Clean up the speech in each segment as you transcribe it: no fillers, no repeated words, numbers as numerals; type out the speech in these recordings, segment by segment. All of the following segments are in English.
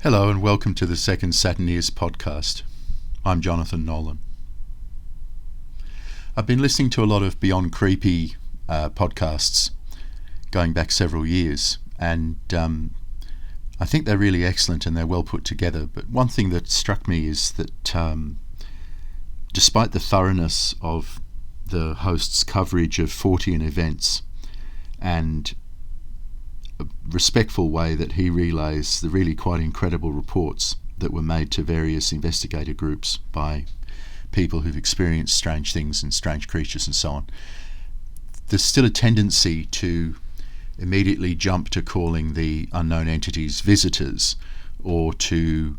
Hello and welcome to the second SATURNEERS podcast. I'm Jonathan Nolan. I've been listening to a lot of Beyond Creepy podcasts going back several years, and I think they're really excellent and they're well put together. But one thing that struck me is that despite the thoroughness of the host's coverage of Fortean events and a respectful way that he relays the really quite incredible reports that were made to various investigator groups by people who've experienced strange things and strange creatures and so on, there's still a tendency to immediately jump to calling the unknown entities visitors, or to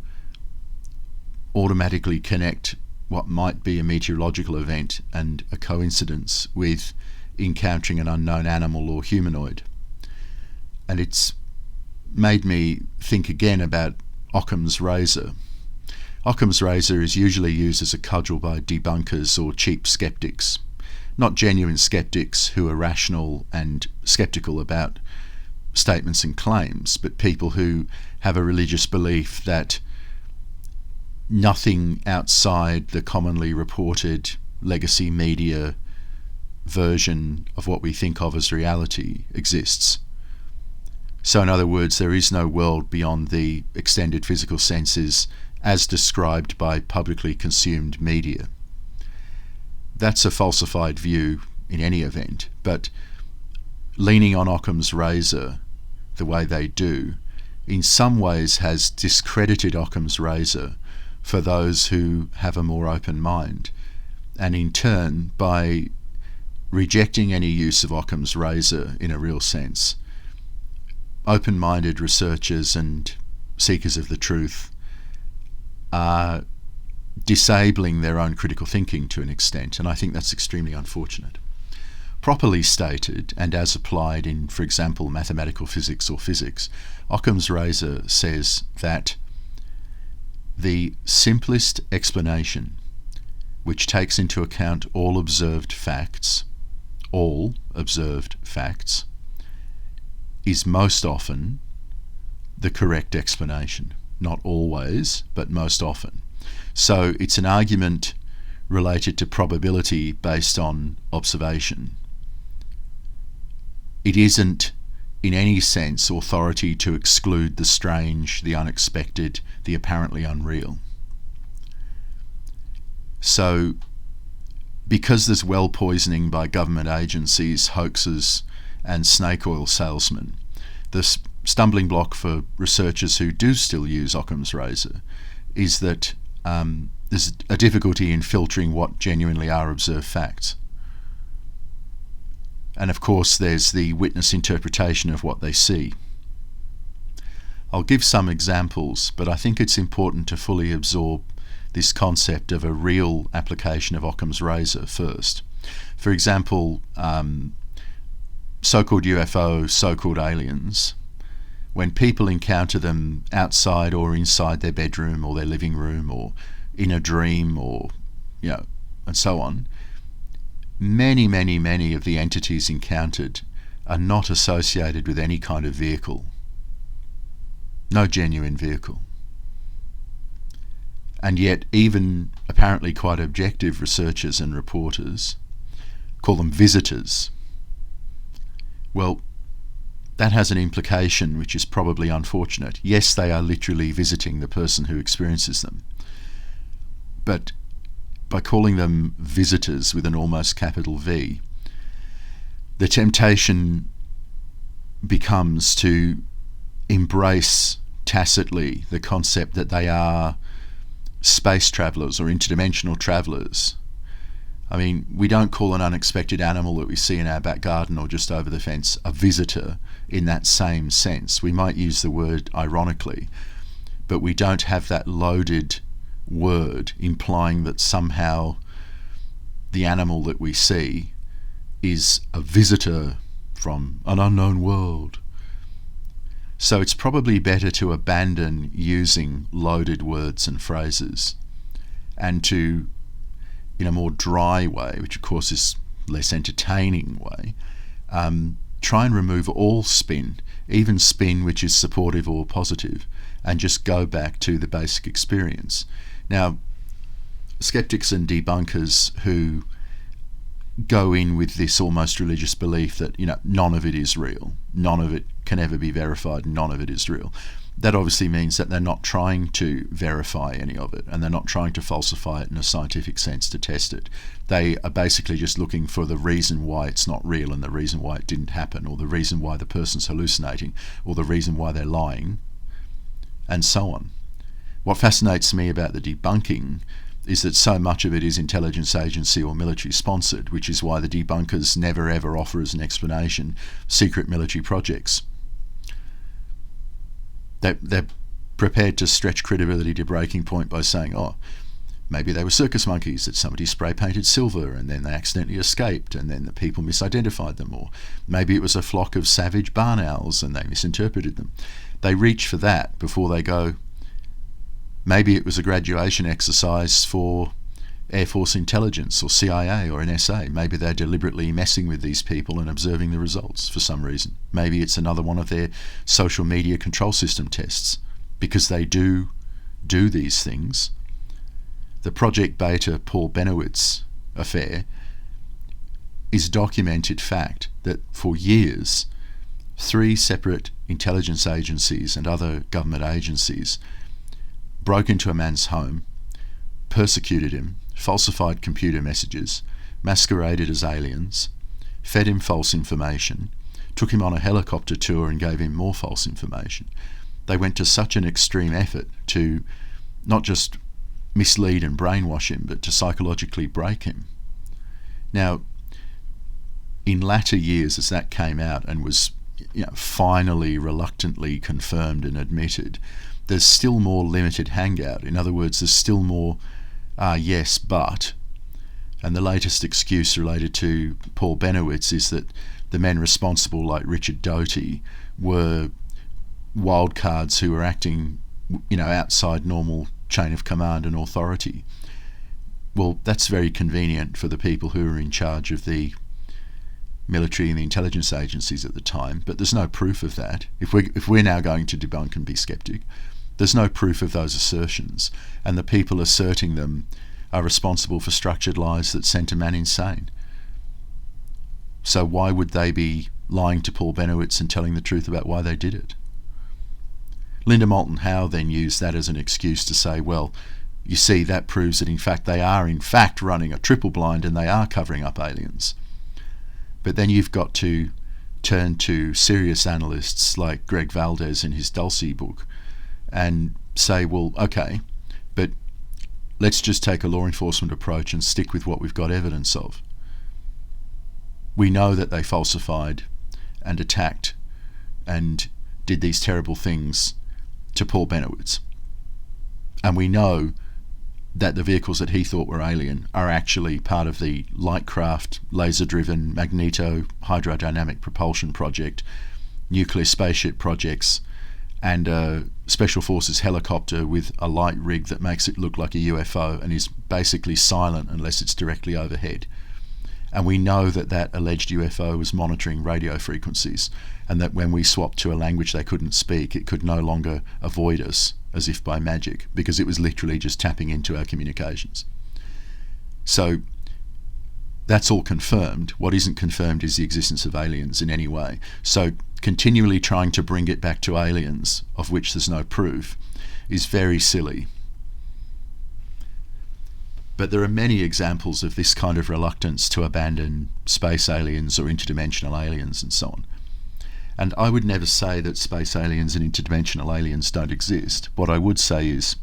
automatically connect what might be a meteorological event and a coincidence with encountering an unknown animal or humanoid. And it's made me think again about Occam's razor. Occam's razor is usually used as a cudgel by debunkers or cheap skeptics, not genuine skeptics who are rational and skeptical about statements and claims, but people who have a religious belief that nothing outside the commonly reported legacy media version of what we think of as reality exists. So in other words, there is no world beyond the extended physical senses as described by publicly consumed media. That's a falsified view in any event, but leaning on Occam's razor the way they do in some ways has discredited Occam's razor for those who have a more open mind, and in turn, by rejecting any use of Occam's razor in a real sense, open-minded researchers and seekers of the truth are disabling their own critical thinking to an extent, and I think that's extremely unfortunate. Properly stated, and as applied in, for example, mathematical physics or physics, Occam's razor says that the simplest explanation, which takes into account all observed facts, is most often the correct explanation. Not always, but most often. So it's an argument related to probability based on observation. It isn't in any sense authority to exclude the strange, the unexpected, the apparently unreal. So because there's well poisoning by government agencies, hoaxes and snake oil salesmen, the stumbling block for researchers who do still use Occam's razor is that there's a difficulty in filtering what genuinely are observed facts. And of course there's the witness interpretation of what they see. I'll give some examples, but I think it's important to fully absorb this concept of a real application of Occam's razor first. For example, so-called UFO, so-called aliens, when people encounter them outside or inside their bedroom or their living room or in a dream or, and so on, many of the entities encountered are not associated with any kind of vehicle. No genuine vehicle. And yet even apparently quite objective researchers and reporters call them visitors. Well, that has an implication which is probably unfortunate. Yes, they are literally visiting the person who experiences them. But by calling them visitors with an almost capital V, the temptation becomes to embrace tacitly the concept that they are space travellers or interdimensional travellers. I mean, we don't call an unexpected animal that we see in our back garden or just over the fence a visitor in that same sense. We might use the word ironically, but we don't have that loaded word implying that somehow the animal that we see is a visitor from an unknown world. So it's probably better to abandon using loaded words and phrases and to, in a more dry way, which of course is less entertaining way, try and remove all spin, even spin which is supportive or positive, and just go back to the basic experience. Now, skeptics and debunkers who go in with this almost religious belief that, none of it is real, none of it can ever be verified, none of it is real. That obviously means that they're not trying to verify any of it, and they're not trying to falsify it in a scientific sense to test it. They are basically just looking for the reason why it's not real, and the reason why it didn't happen, or the reason why the person's hallucinating, or the reason why they're lying, and so on. What fascinates me about the debunking is that so much of it is intelligence agency or military sponsored, which is why the debunkers never ever offer as an explanation secret military projects. They're prepared to stretch credibility to breaking point by saying, maybe they were circus monkeys that somebody spray painted silver and then they accidentally escaped and then the people misidentified them, or maybe it was a flock of savage barn owls and they misinterpreted them. They reach for that before they go, maybe it was a graduation exercise for Air Force intelligence or CIA or NSA. Maybe they're deliberately messing with these people and observing the results for some reason. Maybe it's another one of their social media control system tests, because they do these things. The Project Beta Paul Benowitz affair is documented fact that for years 3 separate intelligence agencies and other government agencies broke into a man's home, persecuted him, falsified computer messages, masqueraded as aliens, fed him false information, took him on a helicopter tour and gave him more false information. They went to such an extreme effort to not just mislead and brainwash him, but to psychologically break him. Now, in latter years, as that came out and was finally reluctantly confirmed and admitted, there's still more limited hangout. In other words, there's still more yes, but. And the latest excuse related to Paul Benowitz is that the men responsible, like Richard Doty, were wildcards who were acting, outside normal chain of command and authority. Well, that's very convenient for the people who were in charge of the military and the intelligence agencies at the time, but there's no proof of that. If we're now going to debunk and be skeptic, there's no proof of those assertions, and the people asserting them are responsible for structured lies that sent a man insane. So why would they be lying to Paul Benowitz and telling the truth about why they did it? Linda Moulton Howe then used that as an excuse to say, well, you see, that proves that in fact they are in fact running a triple blind and they are covering up aliens. But then you've got to turn to serious analysts like Greg Valdez in his Dulce book and say, well, okay, but let's just take a law enforcement approach and stick with what we've got evidence of. We know that they falsified and attacked and did these terrible things to Paul Benowitz. And we know that the vehicles that he thought were alien are actually part of the Lightcraft laser-driven magneto-hydrodynamic propulsion project, nuclear spaceship projects, and a Special Forces helicopter with a light rig that makes it look like a UFO and is basically silent unless it's directly overhead. And we know that that alleged UFO was monitoring radio frequencies, and that when we swapped to a language they couldn't speak, it could no longer avoid us as if by magic, because it was literally just tapping into our communications. So that's all confirmed. What isn't confirmed is the existence of aliens in any way. So continually trying to bring it back to aliens, of which there's no proof, is very silly. But there are many examples of this kind of reluctance to abandon space aliens or interdimensional aliens and so on. And I would never say that space aliens and interdimensional aliens don't exist. What I would say is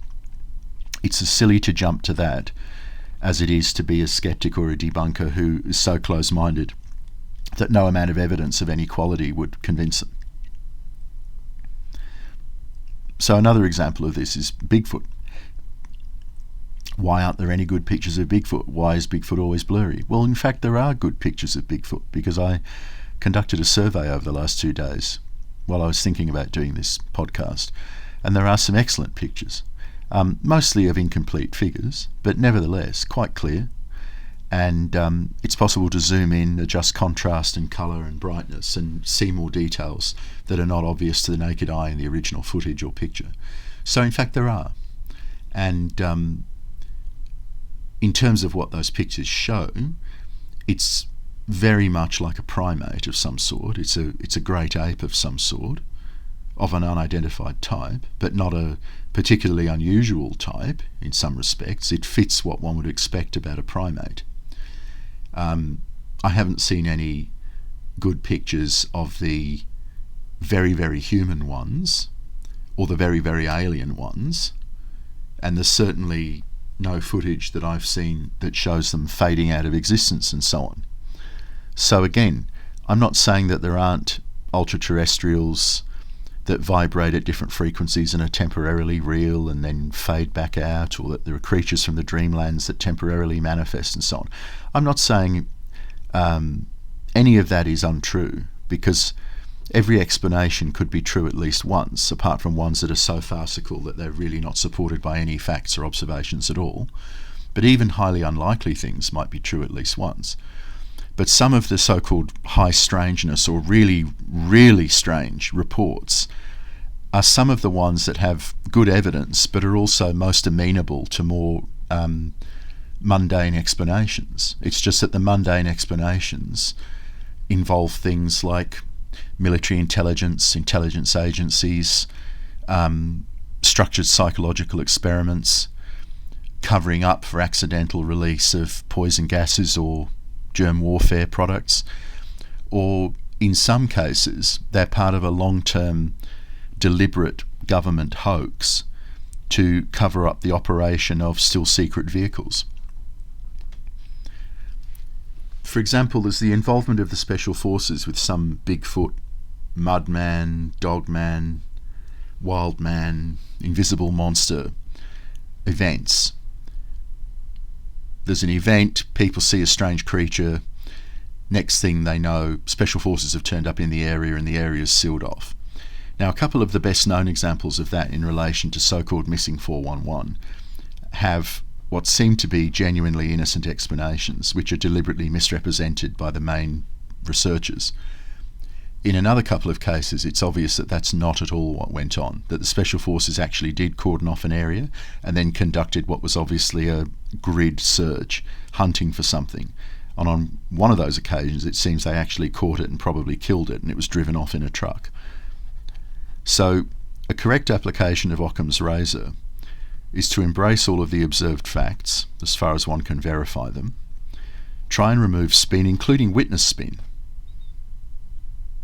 it's as silly to jump to that as it is to be a skeptic or a debunker who is so close-minded that no amount of evidence of any quality would convince them. So another example of this is Bigfoot. Why aren't there any good pictures of Bigfoot? Why is Bigfoot always blurry? Well, in fact, there are good pictures of Bigfoot, because I conducted a survey over the last 2 days while I was thinking about doing this podcast, and there are some excellent pictures, mostly of incomplete figures, but nevertheless quite clear. and it's possible to zoom in, adjust contrast and colour and brightness, and see more details that are not obvious to the naked eye in the original footage or picture. So in fact there are. And in terms of what those pictures show, it's very much like a primate of some sort. It's a great ape of some sort, of an unidentified type, but not a particularly unusual type in some respects. It fits what one would expect about a primate. I haven't seen any good pictures of the very, very human ones or the very, very alien ones, and there's certainly no footage that I've seen that shows them fading out of existence and so on. So again, I'm not saying that there aren't ultra-terrestrials that vibrate at different frequencies and are temporarily real and then fade back out, or that there are creatures from the dreamlands that temporarily manifest and so on. I'm not saying any of that is untrue, because every explanation could be true at least once, apart from ones that are so farcical that they're really not supported by any facts or observations at all. But even highly unlikely things might be true at least once. But some of the so-called high strangeness or really, really strange reports are some of the ones that have good evidence but are also most amenable to more mundane explanations. It's just that the mundane explanations involve things like military intelligence, intelligence agencies, structured psychological experiments, covering up for accidental release of poison gases or germ warfare products, or in some cases they're part of a long-term deliberate government hoax to cover up the operation of still secret vehicles. For example, there's the involvement of the special forces with some Bigfoot, Mudman, Dogman, Wild Man, Invisible Monster events. There's an event, people see a strange creature, next thing they know, special forces have turned up in the area and the area is sealed off. Now, a couple of the best known examples of that in relation to so-called missing 411 have what seem to be genuinely innocent explanations, which are deliberately misrepresented by the main researchers. In another couple of cases, it's obvious that that's not at all what went on, that the special forces actually did cordon off an area and then conducted what was obviously a grid search, hunting for something. And on one of those occasions, it seems they actually caught it and probably killed it, and it was driven off in a truck. So a correct application of Occam's razor is to embrace all of the observed facts, as far as one can verify them, try and remove spin, including witness spin,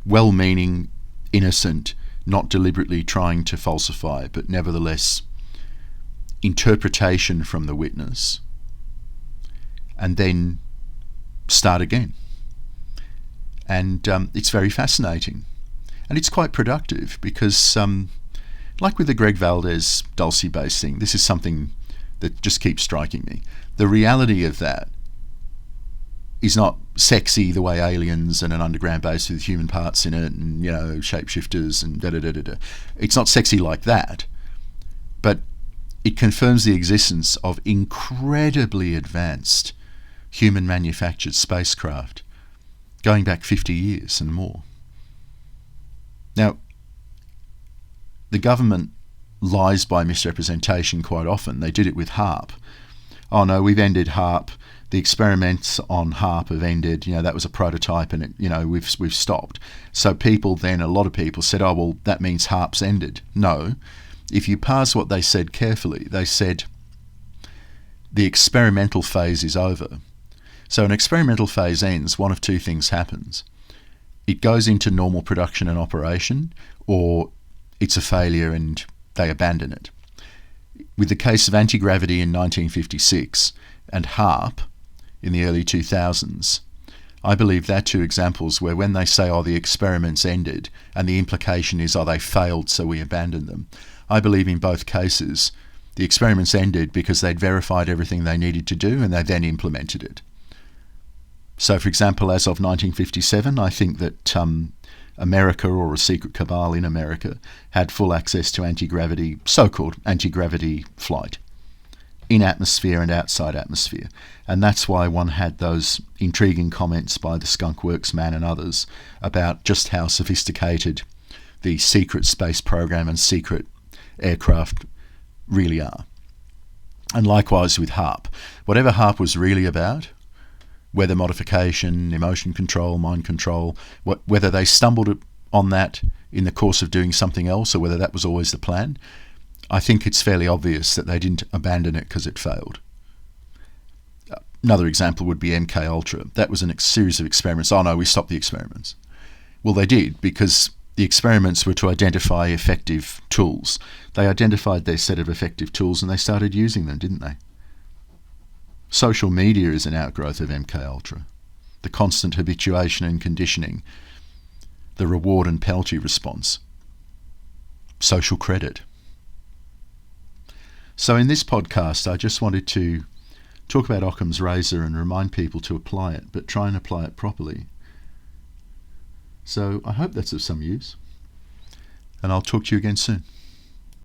well-meaning, innocent, not deliberately trying to falsify, but nevertheless interpretation from the witness, and then start again. And it's very fascinating, and it's quite productive, because like with the Greg Valdez Dulce base thing, this is something that just keeps striking me. The reality of that is not sexy the way aliens and an underground base with human parts in it and, you know, shapeshifters and da-da-da-da-da. It's not sexy like that, but it confirms the existence of incredibly advanced human manufactured spacecraft going back 50 years and more. Now, the government lies by misrepresentation quite often. They did it with HARP. Oh no, we've ended HARP. The experiments on HARP have ended. You know, that was a prototype, and it, you know, we've stopped. So people then, a lot of people said, oh well, that means HARP's ended. No, if you parse what they said carefully, they said the experimental phase is over. So an experimental phase ends, one of two things happens. It goes into normal production and operation, or it's a failure and they abandon it. With the case of anti-gravity in 1956 and HARP in the early 2000s, I believe they're two examples where when they say, oh, the experiments ended, and the implication is, oh, they failed, so we abandoned them. I believe in both cases, the experiments ended because they'd verified everything they needed to do and they then implemented it. So, for example, as of 1957, I think that America, or a secret cabal in America, had full access to anti-gravity, so-called anti-gravity flight in atmosphere and outside atmosphere. And that's why one had those intriguing comments by the Skunk Works man and others about just how sophisticated the secret space program and secret aircraft really are. And likewise with HARP. Whatever HARP was really about, weather modification, emotion control, mind control, whether they stumbled on that in the course of doing something else or whether that was always the plan, I think it's fairly obvious that they didn't abandon it because it failed. Another example would be MK Ultra. That was a series of experiments. Oh no, we stopped the experiments. Well, they did, because the experiments were to identify effective tools. They identified their set of effective tools and they started using them, didn't they? Social media is an outgrowth of MK Ultra. The constant habituation and conditioning, the reward and penalty response, social credit. So in this podcast, I just wanted to talk about Occam's razor and remind people to apply it, but try and apply it properly. So I hope that's of some use, and I'll talk to you again soon.